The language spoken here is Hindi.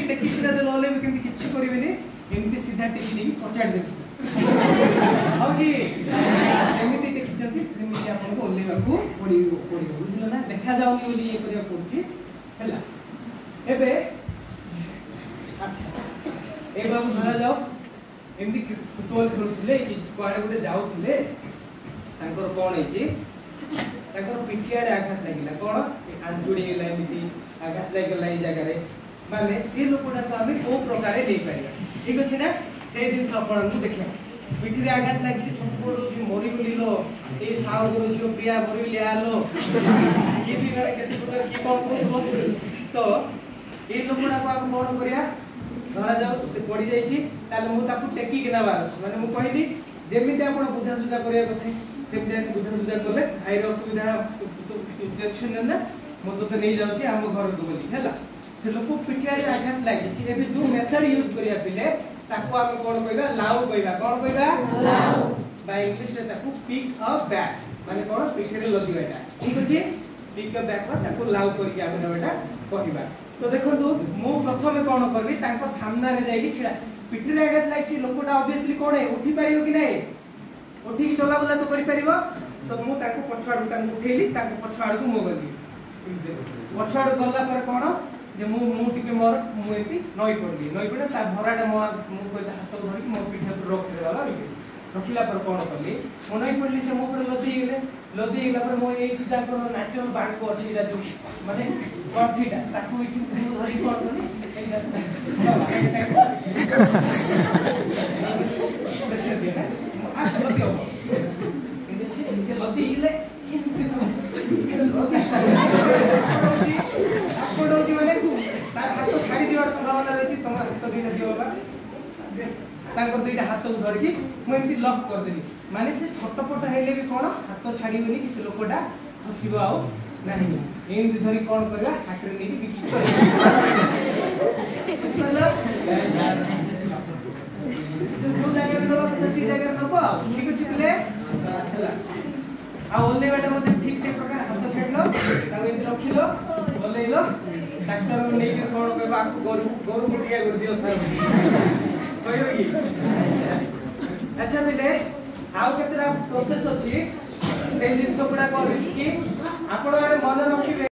टेकी सीधा से लोले भी केमती किछि करिवेनी एमती सीधा टेकी नहीं पचाड़ देछि हो कि एमती टेकी जल्दी सेमिति आपन को ओलेवा को पडियो बुझलो ना देखा जाउनी बोली ये करिया पड़छि हैला एबे अच्छा ए बाबू धरा जाओ एमती फुटबॉल खेलुथिले कि कुआडे गुटे जाउथिले तांकर कोन हैछि तांकर पिठियाडे आघात लागिला कोन आंचुडी गेला एमती आघात लागिला ए जगह रे माने से लोकटा को आमे को प्रकार दे पारिया ठीक अछि ना से दिन सपन को देखिया पिठी रे आघात लागछि छोटपोड जे मरि गलिलो ए साउ गरो छ प्रिया मरि लियालो की भी करे केते प्रकार की कोन को तो ए लोकटा को आमे कोन करिया धरा जाओ से पड़ी जाइछि ताले मु ताकू टेकी के नबार छ माने मु कहिदी जेमिति आपण बुझा सुझा करिया कथे सेमिति आसी बुझा सुझा करले आइर असुविधा टेंशन ना मु तो नहीं जाउछि हम घर को बोली हैला से लोक पिठियारे आघात लागि एबे जो मेथड यूज करिया पिले ताको हम कोन कहबा लाउ कहबा कोन कहबा लाउ बाय इंग्लिश रे ताको पिक अप बैक माने कोन पिठिरे लदी बेटा ठीक अछि पिक अप बैक ताको लाउ करिया हम बेटा कहबा तो देखंतु मु प्रथमे कोन करबी ताको सामना रे जाई छिडा पिठिरे आघात लागि लोकटा ऑब्वियसली कोन है उठी पारियो कि नै उठी कि चला बुला तो करि परिबो तो मु ताको पछवाडू ताको उठेली ताको पछवाडू को मो गली पछवाडू गल्ला पर कोन जे मु टिके मोर मु एती नई पड़े ता भराटा मो कोइ हाथ धरि मो पिठा पर रख देला रखिला पर कोन करली मो नई पड़ली से मो पर लदी गेला पर मो एई सीधा कोन नेचुरल बांक अछि इरा जो माने कॉफीटा ताकू इठी धरि कोन करली प्रेशर दिया आ लदी हो से लदी गेले माने हाथ छाड़ी दिवार संभावना रहती तुम हाथ दुईटा दियो बाबा तांकर दुईटा हाथ धर की मु एमती लॉक कर देली माने से छोट पोट हेले भी कोन हाथ छाड़ीबनी कि से लोकटा खसिबो आउ नाही एमती धरी कोन करबा हाकरे नेकी बिकी करबा जो जगह नो तसी जगह नो ठीक अछि पिले हला आ ओले बेटा मते ठीक से प्रकार हाथ छाड़लो ताऊ एमती रखिलो ओलेलो डाक्टर ने के कोन कहबा गोरु गुटिया कर दियो सर कहयो की अच्छा मिले आउ केतरा प्रोसेस अछि से जिंस गुडा को रिस्की आपण मन रखिबे।